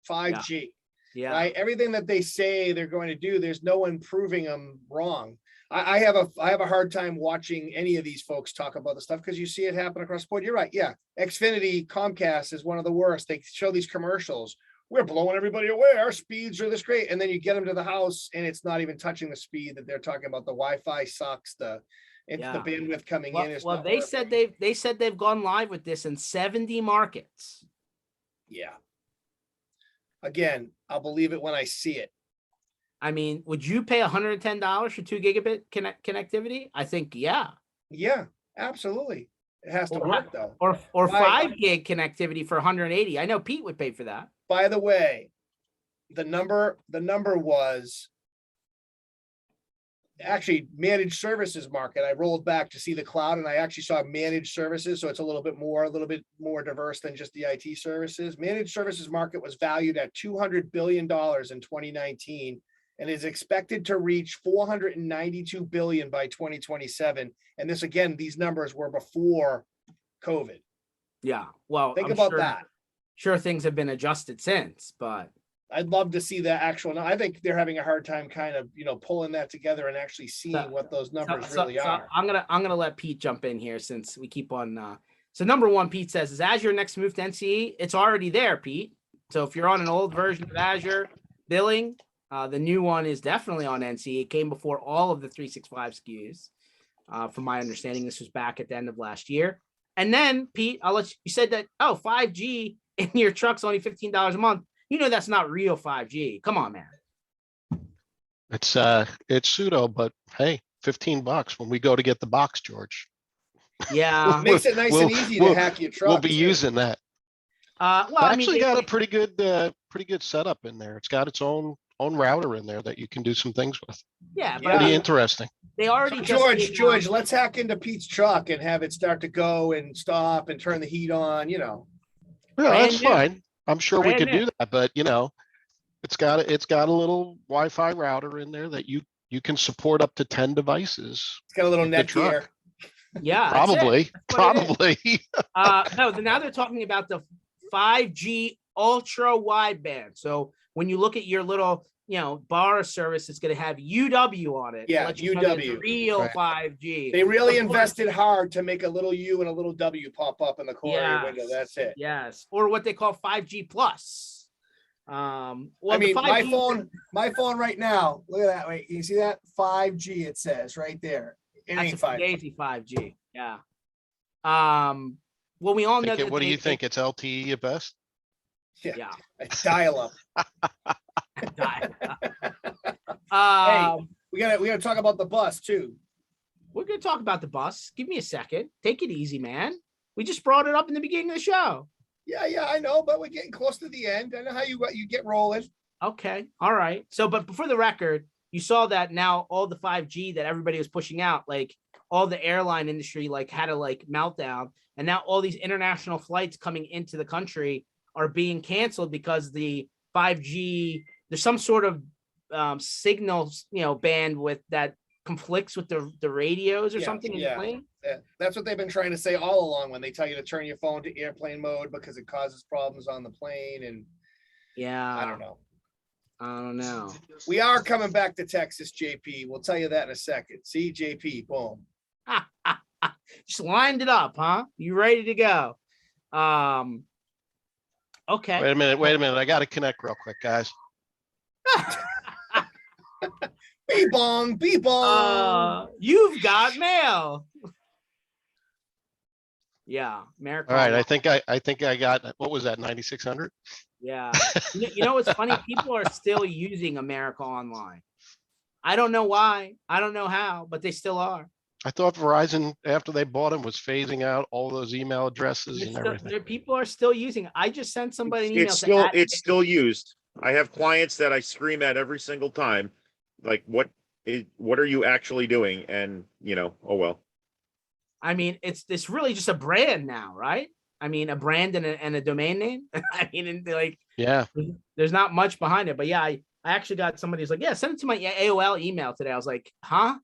5G. Yeah. Right? Everything that they say they're going to do, there's no one proving them wrong. I have a hard time watching any of these folks talk about the stuff because you see it happen across the board. You're right. Yeah. Xfinity, Comcast is one of the worst. They show these commercials. We're blowing everybody away. Our speeds are this great. And then you get them to the house and it's not even touching the speed that they're talking about. The Wi-Fi sucks. The bandwidth coming in is not they working. said they've gone live with this in 70 markets. Yeah. Again, I'll believe it when I see it. I mean, would you pay $110 for 2 gigabit connectivity? I think, yeah. Yeah, absolutely. It has to work though. Or 5 gig connectivity for 180. I know Pete would pay for that. By the way, the number was actually managed services market. I rolled back to see the cloud and I actually saw managed services. So it's a little bit more diverse than just the IT services. Managed services market was valued at $200 billion in 2019 and is expected to reach $492 billion by 2027. And this, again, these numbers were before COVID. Yeah. Well, think about that. Sure, things have been adjusted since, but I'd love to see the actual. I think they're having a hard time kind of, pulling that together and actually seeing what those numbers really are. I'm gonna let Pete jump in here since we keep on. So number one, Pete says, is Azure next move to NCE? It's already there, Pete. So if you're on an old version of Azure billing, the new one is definitely on NCE. It came before all of the 365 SKUs. From my understanding, this was back at the end of last year. And then Pete, you said that 5G in your truck's only $15 a month. That's not real 5G. Come on, man. It's pseudo, but hey, $15 when we go to get the box, George. Yeah. It makes it nice and easy to hack your truck. We'll be using that. Well, actually got a pretty good setup in there. It's got its own router in there that you can do some things with. Yeah, but pretty interesting. They already George, let's hack into Pete's truck and have it start to go and stop and turn the heat on, Yeah, that's fine. I'm sure we could do that, but it's got a little Wi-Fi router in there that you can support up to 10 devices. It's got a little Netgear. Yeah, probably. No, now they're talking about the 5G ultra wideband. So when you look at your little, bar service, it's going to have UW on it. Yeah, UW. Real 5G. They really invested hard to make a little U and a little W pop up in the corner of your window. That's it. Yes, or what they call 5G plus. Well, my phone right now. Look at that. Wait, you see that 5G? It says right there. It ain't 5G. 5G. Yeah. Well, we all know that. What do you think? It's LTE at best. Yeah. Dial up. Hey, we gotta talk about the bus too. We're gonna talk about the bus. Give me a second. Take it easy, man. We just brought it up in the beginning of the show. Yeah, I know, but we're getting close to the end. I know how you get rolling. Okay, all right. So, but for the record, you saw that now all the 5G that everybody was pushing out, like all the airline industry, had a meltdown, and now all these international flights coming into the country are being canceled because the 5G, there's some sort of signal, bandwidth that conflicts with the radios or something in the plane. Yeah. That's what they've been trying to say all along when they tell you to turn your phone to airplane mode because it causes problems on the plane. And I don't know. We are coming back to Texas, JP. We'll tell you that in a second. See, JP, boom. Just lined it up, huh? You ready to go? Okay. Wait a minute. I got to connect real quick, guys. Beep bong, beep bong. You've got mail. Yeah, America. All right, I think I got, what was that, 9,600? Yeah. You know what's funny? People are still using America Online. I don't know why. I don't know how, but they still are. I thought Verizon, after they bought them, was phasing out all those email addresses and everything. People are still using it. I just sent somebody an email. It's still used. I have clients that I scream at every single time. Like, what are you actually doing? And oh well. I mean, it's really just a brand now, right? I mean, a brand and a domain name. I mean, Yeah. There's not much behind it, but yeah, I actually got somebody who's like, yeah, send it to my AOL email today. I was like, huh?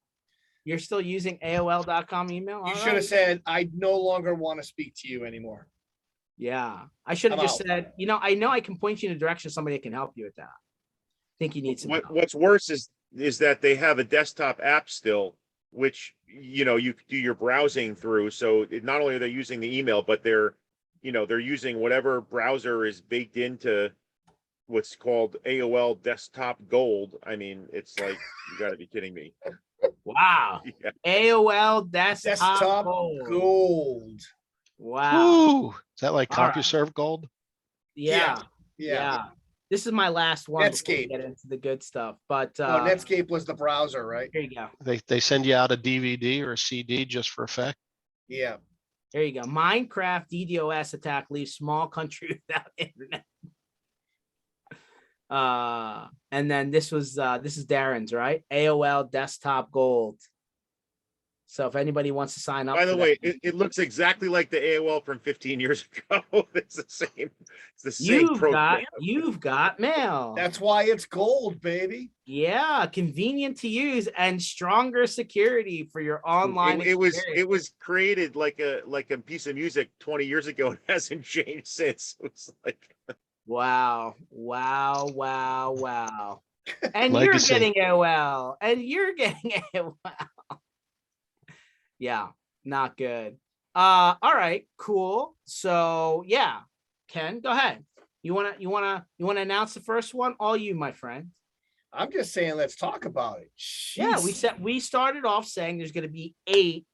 You're still using AOL.com email? You should have said, I no longer want to speak to you anymore. Yeah, I should have just out. said, I know I can point you in a direction of somebody that can help you with that. I think you need some help. What's worse is that they have a desktop app still, which you do your browsing through. So not only are they using the email, but they're using whatever browser is baked into what's called AOL Desktop Gold. I mean, it's like, you got to be kidding me. Wow. Yeah. AOL Desktop Gold. Wow. Ooh, is that like CompuServe Gold? Yeah. This is my last one. Before we get into the good stuff, but Netscape was the browser, right? Here you go. They send you out a DVD or a CD just for effect. Yeah. There you go. Minecraft DDoS attack leaves small country without internet. And then this is Darren's, right? AOL Desktop Gold. So if anybody wants to sign up. By the way, it looks exactly like the AOL from 15 years ago. It's the same. It's the same program. You've got mail. That's why it's gold, baby. Yeah, convenient to use and stronger security for your online. It was created like a piece of music 20 years ago and hasn't changed since. It was like wow. And Legacy. You're getting AOL. And you're getting AOL. Yeah, not good. All right, cool. So yeah, Ken, go ahead. You wanna announce the first one? All you, my friend. I'm just saying, let's talk about it. Jeez. Yeah, we started off saying there's going to be 8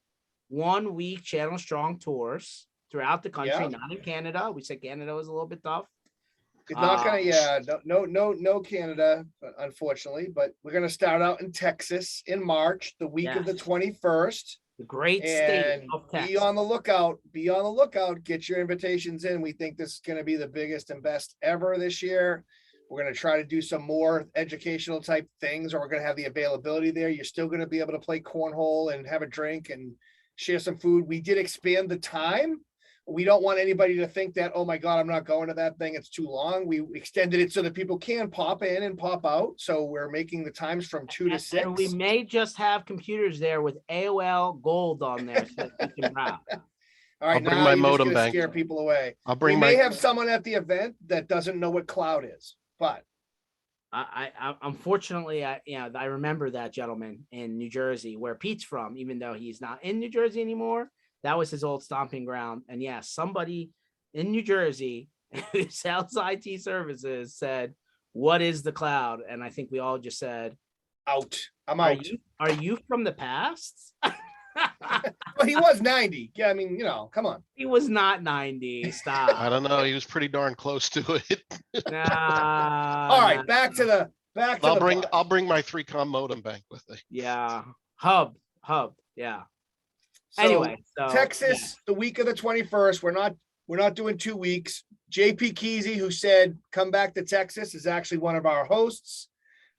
one-week Channel Strong tours throughout the country, not in Canada. We said Canada was a little bit tough. It's not gonna, no Canada, unfortunately, but we're gonna start out in Texas in March, the week of the 21st. The great state of Texas. Be on the lookout. Get your invitations in. We think this is going to be the biggest and best ever this year. We're going to try to do some more educational type things, or we're going to have the availability there. You're still going to be able to play cornhole and have a drink and share some food. We did expand the time. We don't want anybody to think that, oh my God, I'm not going to that thing, it's too long. We extended it so that people can pop in and pop out. So we're making the times from 2 to 6. And we may just have computers there with AOL Gold on there so that you can browse. All right, I'll bring my modem bank. Scare people away. We may have someone at the event that doesn't know what cloud is, but I unfortunately, I remember that gentleman in New Jersey where Pete's from, even though he's not in New Jersey anymore. That was his old stomping ground. And yeah, somebody in New Jersey who sells IT services said, what is the cloud? And I think we all just said, out. I'm out. Are you from the past? Well, he was 90. Yeah, I mean, come on. He was not 90. Stop. I don't know. He was pretty darn close to it. All right, back to the. I'll bring my 3Com modem bank with me. Yeah. Hub. Yeah. So, anyway, Texas, the week of the 21st. We're not doing 2 weeks. JP Kesey, who said come back to Texas, is actually one of our hosts.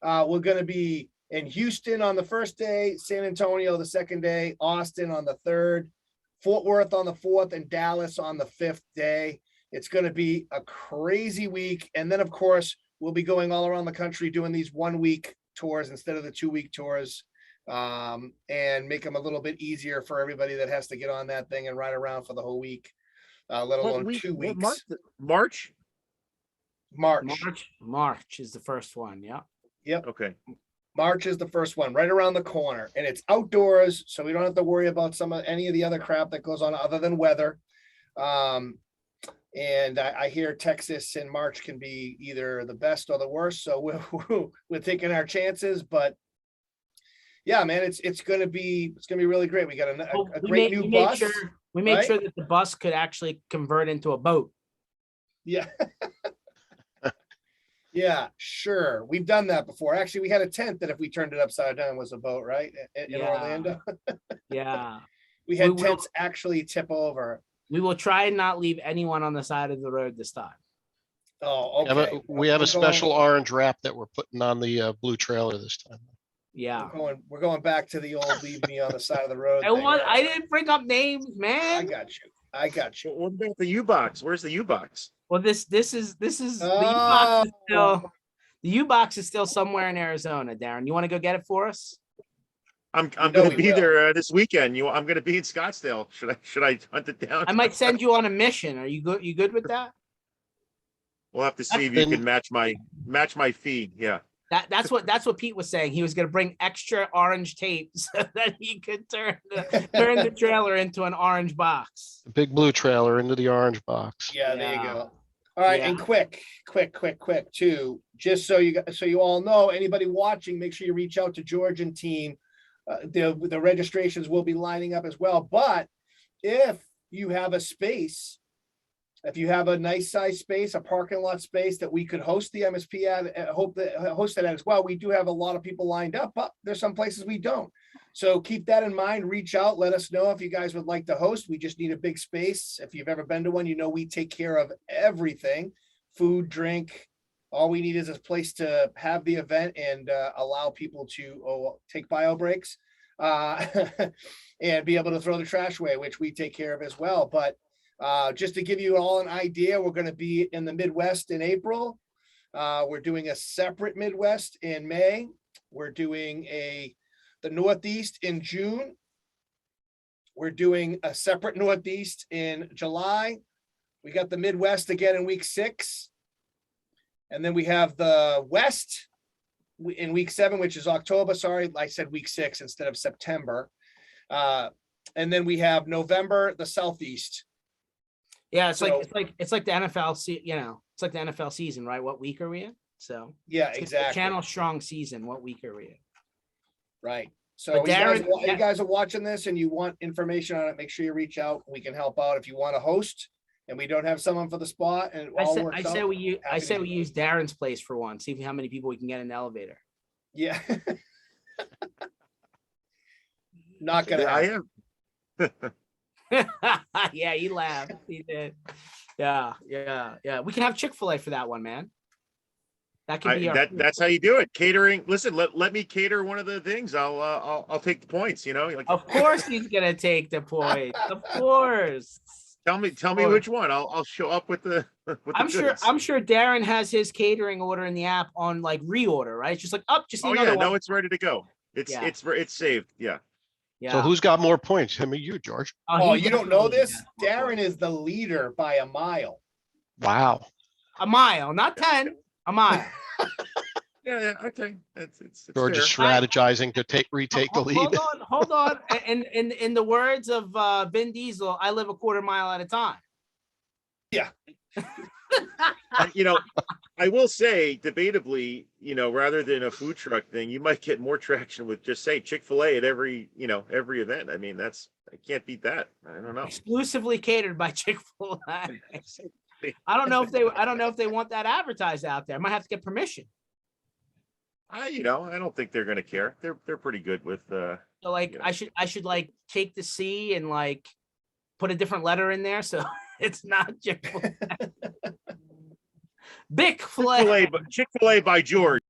We're going to be in Houston on the first day, San Antonio the second day, Austin on the third, Fort Worth on the fourth, and Dallas on the fifth day. It's going to be a crazy week. And then, of course, we'll be going all around the country doing these 1 week tours instead of the 2 week tours. And make them a little bit easier for everybody that has to get on that thing and ride around for the whole week, let alone 2 weeks. March is the first one. Yeah. Yep. Okay. March is the first one, right around the corner, and it's outdoors, so we don't have to worry about any of the other crap that goes on other than weather. And I hear Texas in March can be either the best or the worst, so we're taking our chances. But yeah, man, it's gonna be really great. We got a great new bus. We made right? sure that the bus could actually convert into a boat. Yeah. Yeah, sure. We've done that before. Actually, we had a tent that if we turned it upside down was a boat, right? In Yeah. Orlando. Yeah. We had We will- tents actually tip over. We will try and not leave anyone on the side of the road this time. Oh, Have a- okay. We have We're a special orange wrap that we're putting on the blue trailer this time. Yeah. We're going back to the old leave me on the side of the road. I thing. I didn't bring up names, I man. got you. I got you. What about the U-box? Where's the U-box? Well, this is the Oh. U-box is still somewhere in Arizona, Darren. You want to go get it for us? I'm know going we to be will. there this weekend. I'm going to be in Scottsdale. Should I hunt it down? I might send you on a mission. Are you good? You good with that? We'll have to see if you can match my feed. Yeah. That's what Pete was saying. He was going to bring extra orange tape so that he could turn the trailer into an orange box. The big blue trailer into the orange box. Yeah, there you Yeah. go. All right, Yeah. and quick too, just so you all know, anybody watching, make sure you reach out to George and team. The registrations will be lining up as well. But if you have a space, if you have a nice size space, a parking lot space that we could host the MSP at, host it at as well. We do have a lot of people lined up, but there's some places we don't. So keep that in mind. Reach out. Let us know if you guys would like to host. We just need a big space. If you've ever been to one, you know we take care of everything: food, drink. All we need is a place to have the event and allow people to take bio breaks and be able to throw the trash away, which we take care of as well. But just to give you all an idea, we're going to be in the Midwest in April. We're doing a separate Midwest in May. We're doing the Northeast in June. We're doing a separate Northeast in July. We got the Midwest again in week 6. And then we have the West in week 7, which is October. Sorry, I said week 6 instead of September. And then we have November, the Southeast. Yeah, it's So- like the NFL. It's like the NFL season, right? What week are we in? So Yeah, it's a exactly. Channel strong season. What week are we in? Right. So But Darren- you guys are watching this and you want information on it, make sure you reach out. We can help out if you want to host and we don't have someone for the spot and it all works out. I say we do it. use Darren's place for one. See how many people we can get in the elevator. Yeah. Not gonna I happen. am. Yeah, he laughed. He did. Yeah. We can have Chick-fil-A for that one, man. That could be That's how you do it. Catering. Listen, let me cater one of the things. I'll take the points. Like, Of course he's gonna take the point. Of course. tell me course. which one. I'll show up with the. I'm sure Darren has his catering order in the app on like reorder, right? It's just like just Oh another yeah, one. no, it's ready to go. It's saved. Yeah. Yeah. So who's got more points? Him or you, George? Oh, he you don't know definitely this? has more Darren points. is the leader by a mile. Wow. A mile, not 10. A mile. Yeah. Okay. It's George is fair. strategizing to retake the lead. Hold on. And in the words of Vin Diesel, I live a quarter mile at a time. Yeah. I will say, debatably, rather than a food truck thing, you might get more traction with just say Chick-fil-A at every event. I mean, I can't beat that. I don't know. Exclusively catered by Chick-fil-A. I don't know if they want that advertised out there. I might have to get permission. I don't think they're gonna care. They're pretty good with. So like, Yeah. I should like take the C and like put a different letter in there so it's not Chick-fil-A. Bick-fil-A. Chick-fil-A by George.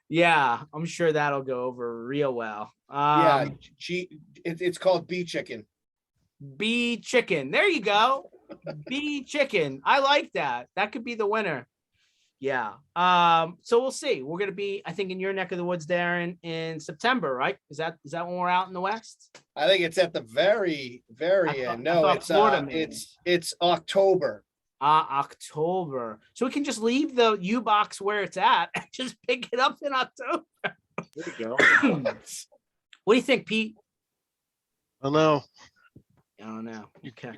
Yeah, I'm sure that'll go over real well. Yeah. It's called bee chicken. B chicken. There you go. B chicken. I like that. That could be the winner. Yeah. So we'll see. We're gonna be, I think, in your neck of the woods, Darren, in September, right? Is that when we're out in the West? I think it's at the very, very end. No, thought it's Florida, man. it's October. October. So we can just leave the U box where it's at and just pick it up in October. There you go. What do you think, Pete? I don't know. I don't know. Okay.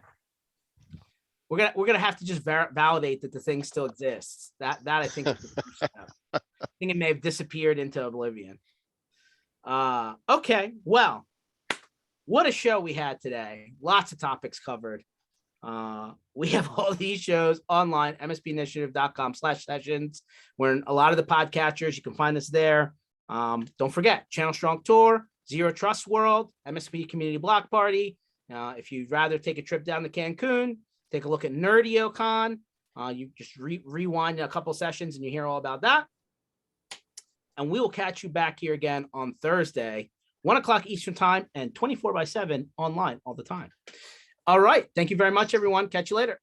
We're gonna have to just validate that the thing still exists. That I think is the first step. I think it may have disappeared into oblivion. Okay. Well, what a show we had today. Lots of topics covered. We have all these shows online, mspinitiative.com/sessions. We're in a lot of the podcatchers. You can find us there. Don't forget Channel Strong Tour, Zero Trust World, MSP Community Block Party. If you'd rather take a trip down to Cancun, take a look at NerdioCon. You just rewind a couple sessions and you hear all about that. And we will catch you back here again on Thursday, 1 o'clock Eastern time and 24/7 online all the time. All right. Thank you very much, everyone. Catch you later.